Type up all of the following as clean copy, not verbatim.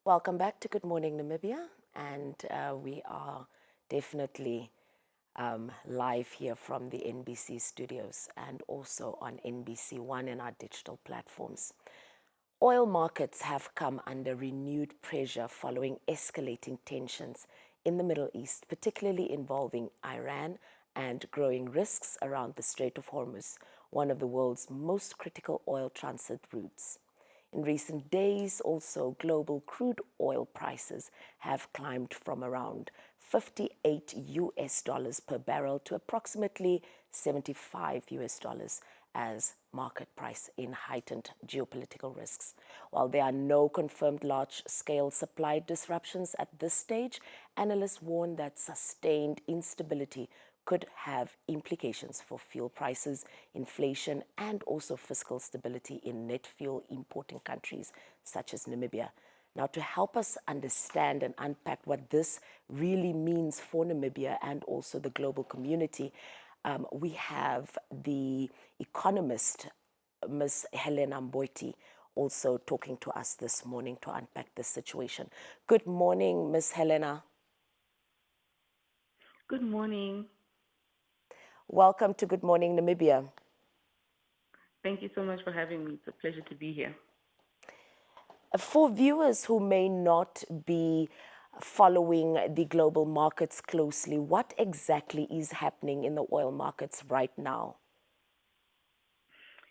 Welcome back to Good Morning Namibia, and we are definitely live here from the NBC studios and also on NBC One and our digital platforms. Oil markets have come under renewed pressure following escalating tensions in the Middle East, particularly involving Iran and growing risks around the Strait of Hormuz, one of the world's most critical oil transit routes. In recent days, also, global crude oil prices have climbed from around 58 US dollars per barrel to approximately 75 US dollars as market price in heightened geopolitical risks. While there are no confirmed large-scale supply disruptions at this stage, analysts warn that sustained instability could have implications for fuel prices, inflation, and also fiscal stability in net fuel importing countries such as Namibia. Now, to help us understand and unpack what this really means for Namibia and also the global community, we have the economist, Ms. Helena Mboiti, also talking to us this morning to unpack this situation. Good morning, Ms. Helena. Good morning. Welcome to Good Morning Namibia. Thank you so much for having me. It's a pleasure to be here. For viewers who may not be following the global markets closely, what exactly is happening in the oil markets right now?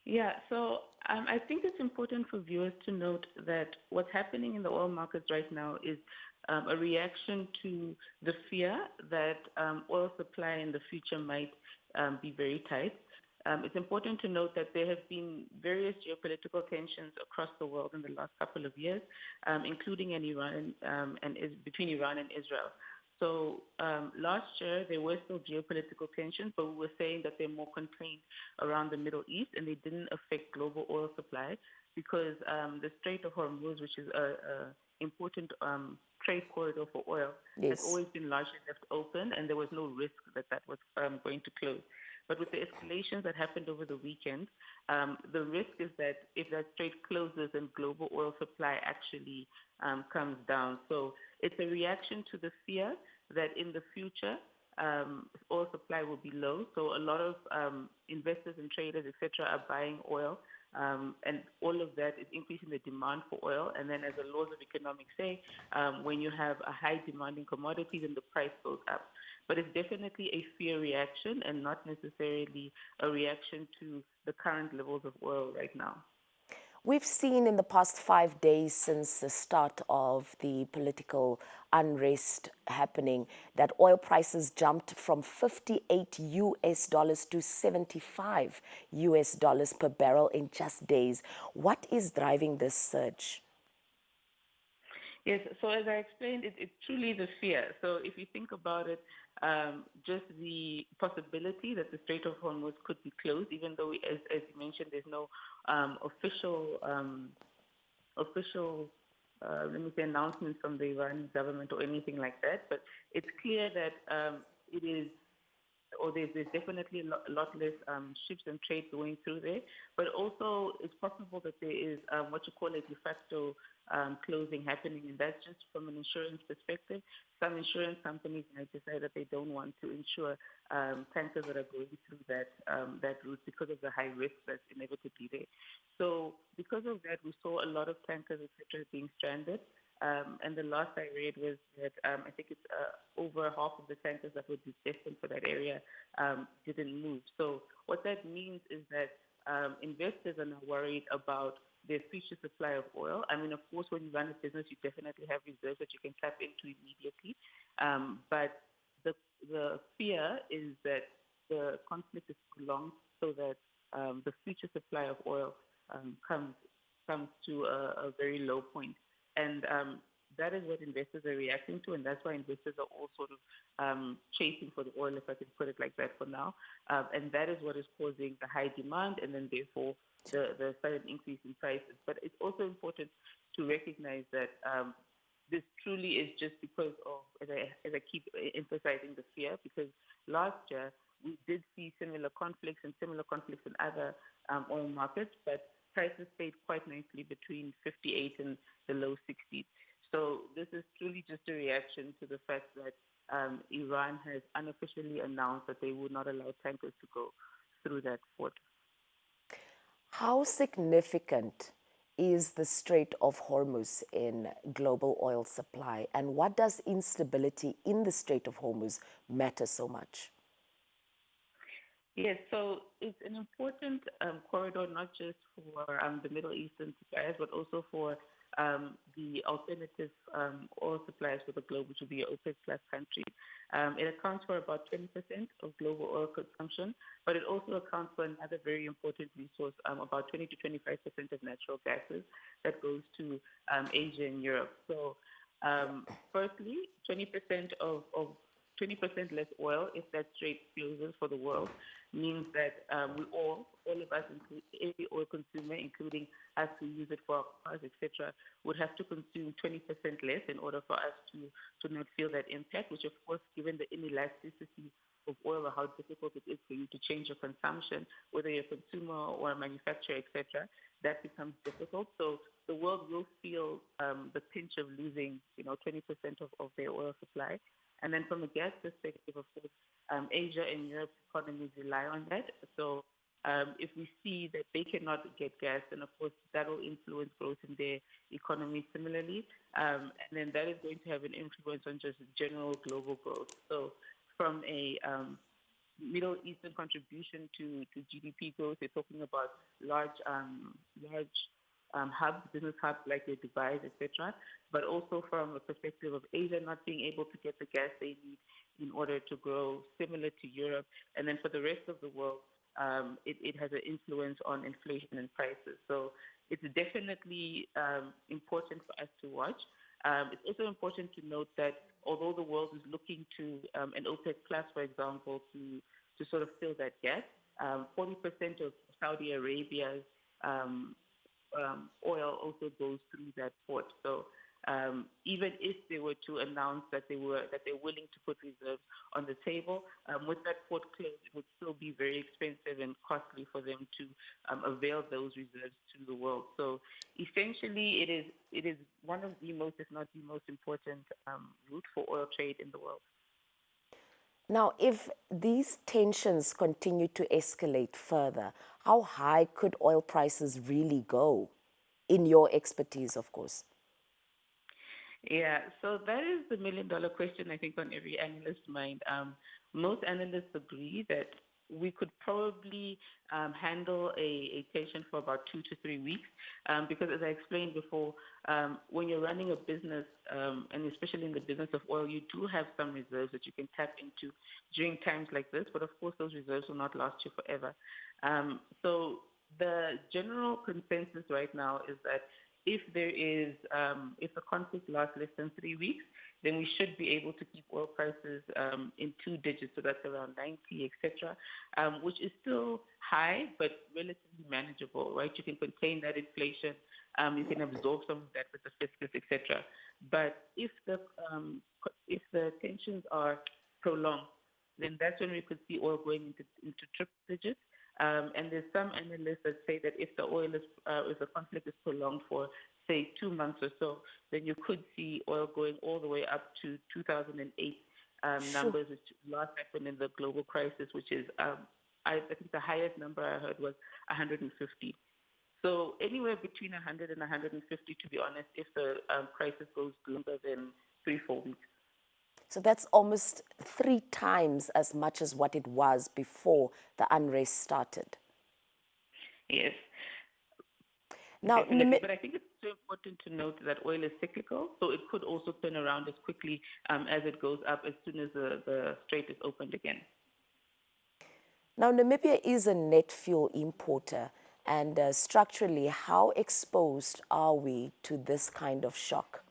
Yeah, so I think it's important for viewers to note that what's happening in the oil markets right now is a reaction to the fear that oil supply in the future might be very tight. It's important to note that there have been various geopolitical tensions across the world in the last couple of years, including in Iran between Iran and Israel. So last year there were still geopolitical tensions, but we were saying that they're more contained around the Middle East, and they didn't affect global oil supply because the Strait of Hormuz, which is a important trade corridor for oil, has Yes. always been largely left open, and there was no risk that that was going to close. But with the escalations that happened over the weekend, the risk is that if that strait closes, then global oil supply actually comes down. So it's a reaction to the fear that in the future oil supply will be low. So a lot of investors and traders, etc., are buying oil, and all of that is increasing the demand for oil. And then, as the laws of economics say, when you have a high demand in commodities, then the price goes up. But it's definitely a fear reaction and not necessarily a reaction to the current levels of oil right now. We've seen in the past 5 days since the start of the political unrest happening that oil prices jumped from 58 US dollars to 75 US dollars per barrel in just days. What is driving this surge? Yes, so as I explained, it's truly the fear. So if you think about it, just the possibility that the Strait of Hormuz could be closed, even though, as you mentioned, there's no official, let me say, announcements from the Iranian government or anything like that. But it's clear that it is, or there's definitely a lot less ships and trade going through there. But also, it's possible that there is what you call a de facto closing happening, and that's just from an insurance perspective. Some insurance companies might decide that they don't want to insure tankers that are going through that route because of the high risk that's inevitably there. So because of that, we saw a lot of tankers, etc., being stranded. And the last I read was that I think it's over half of the tankers that would be destined for that area didn't move. So what that means is that investors are now worried about their future supply of oil. I mean, of course, when you run a business, you definitely have reserves that you can tap into immediately. But the fear is that the conflict is prolonged so that the future supply of oil comes to a very low point. And that is what investors are reacting to, and that's why investors are all sort of chasing for the oil, if I can put it like that for now. And that is what is causing the high demand, and then therefore the sudden increase in prices. But it's also important to recognize that this truly is just because of, as I keep emphasizing, the fear, because last year we did see similar conflicts in other oil markets, but prices stayed quite nicely between 58 and the low 60s. So this is truly just a reaction to the fact that Iran has unofficially announced that they would not allow tankers to go through that port. How significant is the Strait of Hormuz in global oil supply, and what does instability in the Strait of Hormuz matter so much? Yes, so it's an important corridor not just for the Middle Eastern suppliers, but also for the alternative oil suppliers for the globe, which would be OPEC plus countries. It accounts for about 20% of global oil consumption, but it also accounts for another very important resource, about 20 to 25% of natural gases that goes to Asia and Europe. So, firstly, 20% of 20% less oil if that strait closes for the world means that we all of us, every oil consumer, including us who use it for our cars, etc., would have to consume 20% less in order for us to not feel that impact, which of course, given the inelasticity of oil or how difficult it is for you to change your consumption, whether you're a consumer or a manufacturer, etc., that becomes difficult. So the world will feel the pinch of losing, 20% of their oil supply. And then from a gas perspective, of course, Asia and Europe's economies rely on that. So if we see that they cannot get gas, then of course that will influence growth in their economy similarly. And then that is going to have an influence on just general global growth. So from a Middle Eastern contribution to GDP growth, they're talking about large hubs, business hubs like the Dubai, etc., but also from a perspective of Asia not being able to get the gas they need in order to grow, similar to Europe. And then for the rest of the world, it has an influence on inflation and prices. So it's definitely important for us to watch. It's also important to note that although the world is looking to an OPEC plus, for example, to sort of fill that gap, 40% of Saudi Arabia's oil also goes through that port. So even if they were to announce that they're willing to put reserves on the table, with that port closed, it would still be very expensive and costly for them to avail those reserves to the world. So essentially, it is one of the most, if not the most important route for oil trade in the world. Now, if these tensions continue to escalate further, how high could oil prices really go? In your expertise, of course. Yeah, so that is the million-dollar question, I think, on every analyst's mind. Most analysts agree that we could probably handle a tension for about 2 to 3 weeks, because as I explained before, when you're running a business, and especially in the business of oil, you do have some reserves that you can tap into during times like this, but of course those reserves will not last you forever. So the general consensus right now is that if if the conflict lasts less than 3 weeks, then we should be able to keep oil prices in 2 digits, so that's around 90, etc., which is still high, but relatively manageable, right? You can contain that inflation, you can absorb some of that with the fiscal, etc. But if the tensions are prolonged, then that's when we could see oil going into triple digits. And there's some analysts that say that if the conflict is prolonged for, say, 2 months or so, then you could see oil going all the way up to 2008 numbers, which last happened in the global crisis, which is, I think the highest number I heard was 150. So anywhere between 100 and 150, to be honest, if the crisis goes longer than 3-4 weeks. So that's almost 3 times as much as what it was before the unrest started. Yes. Now, definitely. But I think it's so important to note that oil is cyclical, so it could also turn around as quickly as it goes up as soon as the strait is opened again. Now, Namibia is a net fuel importer, and structurally, how exposed are we to this kind of shock?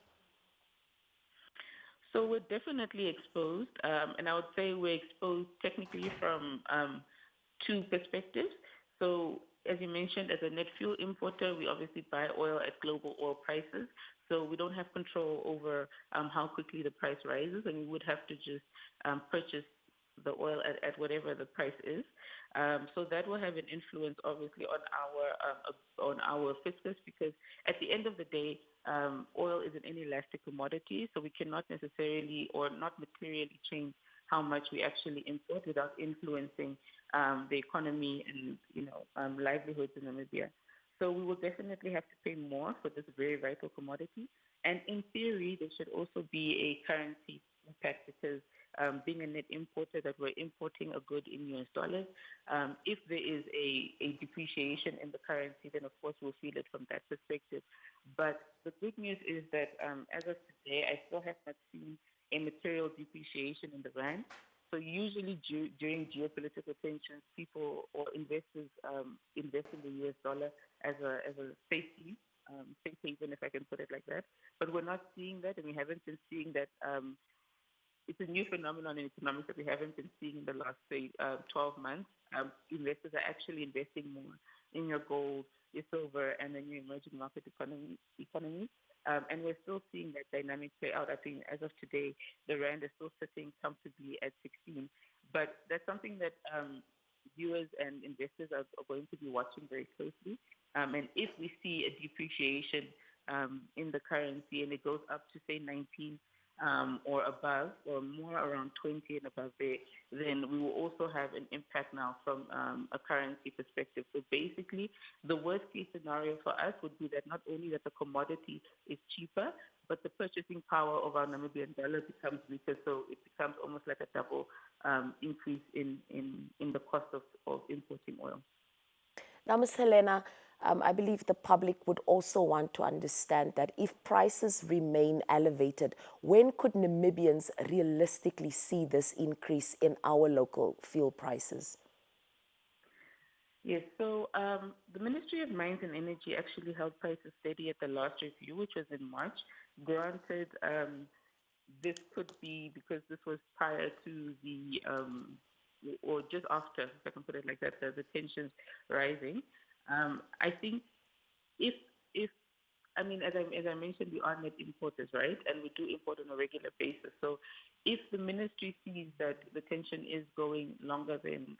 So we're definitely exposed, and I would say we're exposed technically from 2 perspectives. So as you mentioned, as a net fuel importer, we obviously buy oil at global oil prices. So we don't have control over how quickly the price rises, and we would have to just purchase the oil at whatever the price is. So that will have an influence, obviously, on our fiscus, because at the end of the day, oil is an inelastic commodity, so we cannot necessarily or not materially change how much we actually import without influencing the economy and livelihoods in Namibia. So we will definitely have to pay more for this very vital commodity. And in theory, there should also be a currency impact because being a net importer, that we're importing a good in US dollars, if there is a depreciation in the currency, then of course we'll feel it from that perspective. But the good news is that as of today, I still have not seen a material depreciation in the rand. So usually during geopolitical tensions, people or investors invest in the US dollar as a safety safe haven, if I can put it like that. But we're not seeing that, and we haven't been seeing that. It's a new phenomenon in economics that we haven't been seeing in the last, say, 12 months. Investors are actually investing more in your gold, your silver, and then your emerging market economies. And we're still seeing that dynamic play out. I think as of today, the rand is still sitting comfortably at 16. But that's something that viewers and investors are going to be watching very closely. And if we see a depreciation in the currency and it goes up to, say, 19 or above, or more around 20 and above there, then we will also have an impact now from a currency perspective. So basically, the worst case scenario for us would be that not only that the commodity is cheaper, but the purchasing power of our Namibian dollar becomes weaker. So it becomes almost like a double increase in the cost of importing oil. Now, Ms. Helena, I believe the public would also want to understand that if prices remain elevated, when could Namibians realistically see this increase in our local fuel prices? Yes, so the Ministry of Mines and Energy actually held prices steady at the last review, which was in March. Granted, this could be because this was prior to the, or just after, if I can put it like that, the tensions rising. I think if I mean, as I mentioned, we are net importers, right? And we do import on a regular basis. So if the ministry sees that the tension is going longer than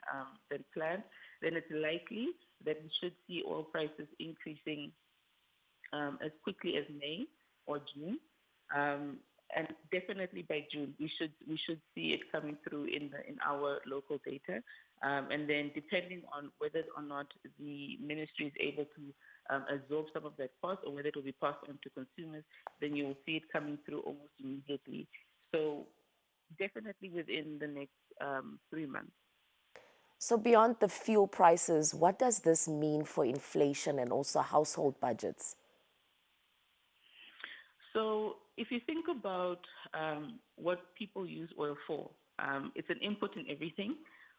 planned, then it's likely that we should see oil prices increasing as quickly as May or June. And definitely by June, we should see it coming through in our local data. And then depending on whether or not the ministry is able to absorb some of that cost or whether it will be passed on to consumers, then you will see it coming through almost immediately. So definitely within the next 3 months. So beyond the fuel prices, what does this mean for inflation and also household budgets? So if you think about what people use oil for, it's an input in everything.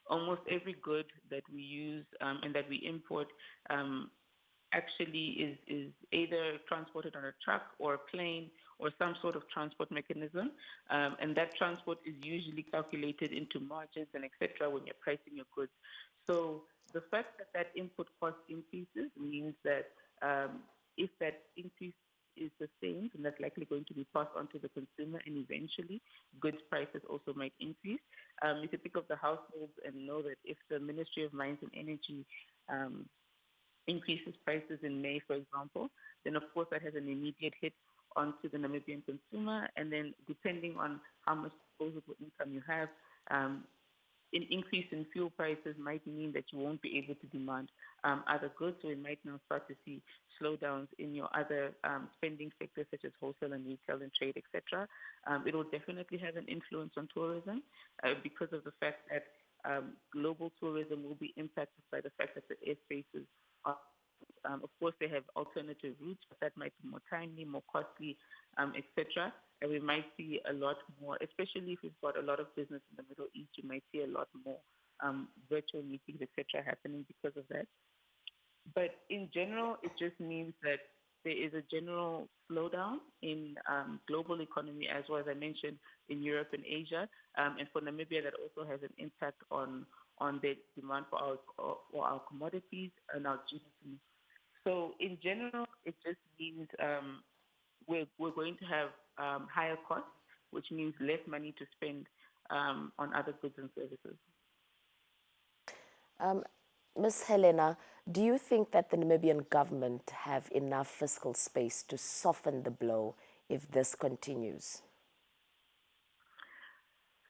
Almost every good that we use and that we import actually is either transported on a truck or a plane or some sort of transport mechanism. And that transport is usually calculated into margins and etc. when you're pricing your goods. So the fact that input cost increases means that if that increase is sustained, and that's likely going to be passed on to the consumer, and eventually goods prices also might increase. You can think of the households and know that if the Ministry of Mines and Energy increases prices in May, for example, then of course that has an immediate hit onto the Namibian consumer, and then depending on how much disposable income you have, an increase in fuel prices might mean that you won't be able to demand other goods, so we might now start to see slowdowns in your other spending sectors such as wholesale and retail and trade, etc. It will definitely have an influence on tourism because of the fact that global tourism will be impacted by the fact that the airspaces are, of course, they have alternative routes, but that might be more timely, more costly, etc. And we might see a lot more, especially if we've got a lot of business in the Middle East, you might see a lot more virtual meetings, etc. happening because of that. But in general, it just means that there is a general slowdown in global economy, as well as I mentioned, in Europe and Asia. And for Namibia, that also has an impact on the demand for our commodities and our GDP. So in general, it just means we're going to have higher costs, which means less money to spend on other goods and services. Ms. Helena, do you think that the Namibian government have enough fiscal space to soften the blow if this continues?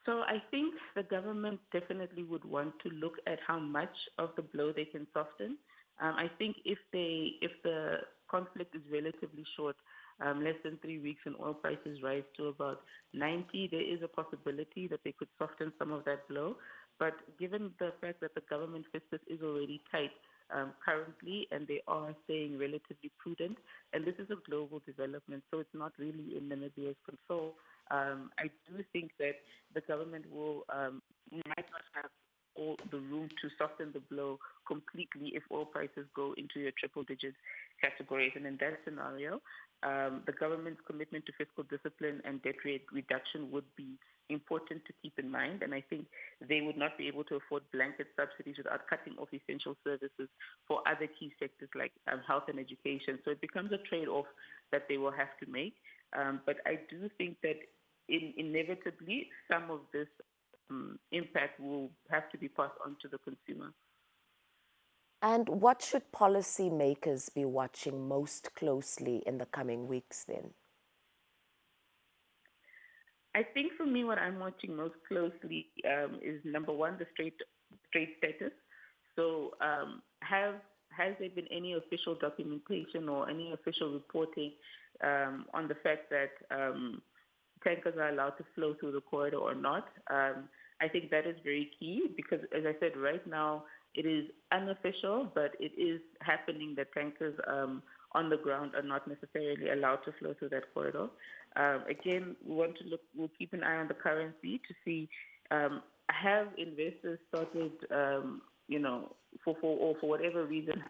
So I think the government definitely would want to look at how much of the blow they can soften. I think if the conflict is relatively short, less than 3 weeks, and oil prices rise to about 90, there is a possibility that they could soften some of that blow. But given the fact that the government fiscus is already tight currently, and they are staying relatively prudent, and this is a global development, so it's not really in Namibia's control. I do think that the government might not have all the room to soften the blow completely if oil prices go into your triple digit categories. And in that scenario, the government's commitment to fiscal discipline and debt rate reduction would be important to keep in mind. And I think they would not be able to afford blanket subsidies without cutting off essential services for other key sectors like health and education. So it becomes a trade-off that they will have to make. But I do think that inevitably some of this impact will have to be passed on to the consumer. And what should policymakers be watching most closely in the coming weeks then? I think for me, what I'm watching most closely is number one, the Strait status. So has there been any official documentation or any official reporting on the fact that tankers are allowed to flow through the corridor or not? I think that is very key because, as I said, right now it is unofficial, but it is happening that tankers on the ground are not necessarily allowed to flow through that corridor. Again, we'll keep an eye on the currency to see have investors started, for whatever reason,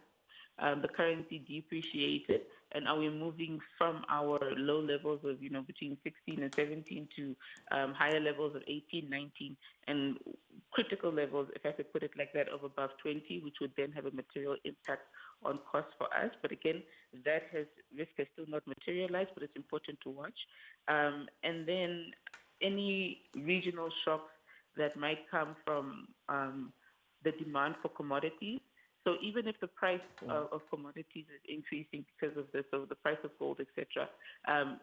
the currency depreciated, and are we moving from our low levels of, between 16 and 17 to higher levels of 18, 19, and critical levels, if I could put it like that, of above 20, which would then have a material impact on costs for us. But again, risk has still not materialized, but it's important to watch. And then any regional shocks that might come from the demand for commodities. So even if the price of commodities is increasing because of this, so the price of gold, etc.,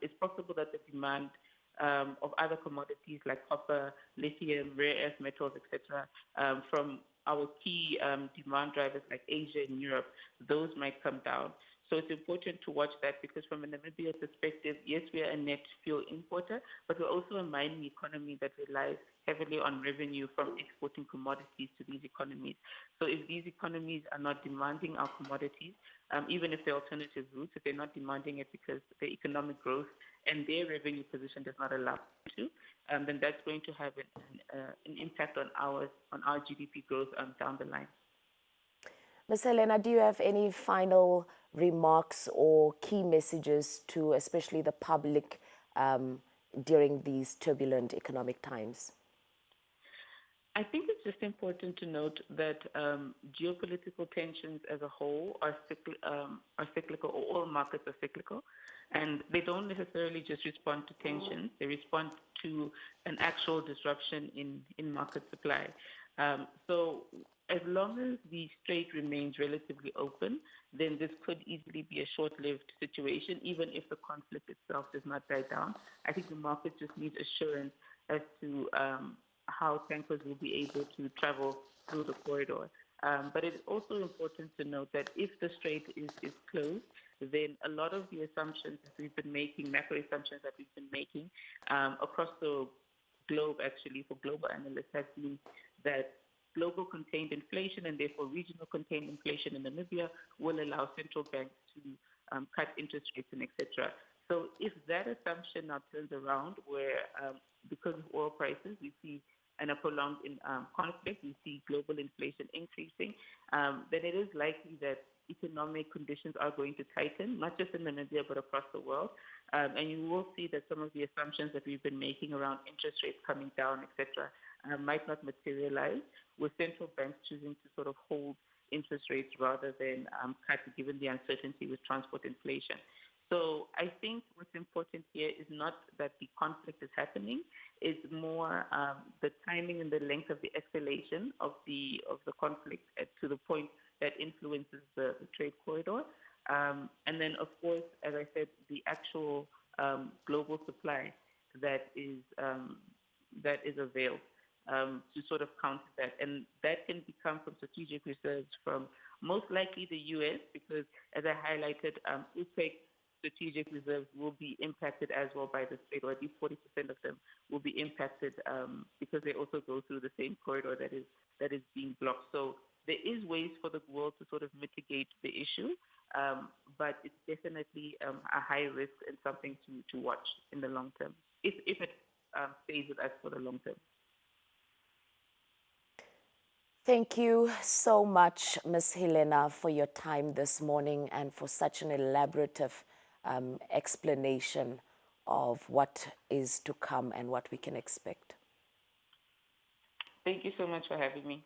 it's possible that the demand of other commodities like copper, lithium, rare earth metals, etc., from our key demand drivers like Asia and Europe, those might come down. So it's important to watch that because from a Namibia perspective, yes, we are a net fuel importer, but we're also a mining economy that relies heavily on revenue from exporting commodities to these economies. So if these economies are not demanding our commodities, even if they're alternative routes, if they're not demanding it because the economic growth and their revenue position does not allow them to, then that's going to have an impact on our GDP growth down the line. Ms. Helena, do you have any final remarks or key messages to especially the public during these turbulent economic times? I think it's just important to note that geopolitical tensions as a whole are cyclical, or all markets are cyclical, and they don't necessarily just respond to tensions, they respond to an actual disruption in market supply. So as long as the strait remains relatively open, then this could easily be a short-lived situation, even if the conflict itself does not die down. I think the market just needs assurance as to how tankers will be able to travel through the corridor. But it's also important to note that if the strait is closed, then a lot of the assumptions that we've been making, macro assumptions that we've been making across the globe, actually, for global analysts, have been that global contained inflation and therefore regional contained inflation in Namibia will allow central banks to cut interest rates and etc. So if that assumption now turns around where because of oil prices we see a prolonged conflict, we see global inflation increasing, then it is likely that economic conditions are going to tighten, not just in Namibia but across the world. And you will see that some of the assumptions that we've been making around interest rates coming down, etc., might not materialize, with central banks choosing to sort of hold interest rates rather than cut, given the uncertainty with transport inflation. So I think what's important here is not that the conflict is happening; it's more the timing and the length of the escalation of the conflict to the point that influences the trade corridor. And then, of course, as I said, the actual global supply that is availed to sort of counter that, and that can become from strategic reserves from most likely the U.S. because, as I highlighted, OPEC strategic reserves will be impacted as well by the strait, or at least 40% of them will be impacted because they also go through the same corridor that is being blocked. So there is ways for the world to sort of mitigate the issue, but it's definitely a high risk and something to watch in the long term, if it stays with us for the long term. Thank you so much, Ms. Helena, for your time this morning and for such an elaborative explanation of what is to come and what we can expect. Thank you so much for having me.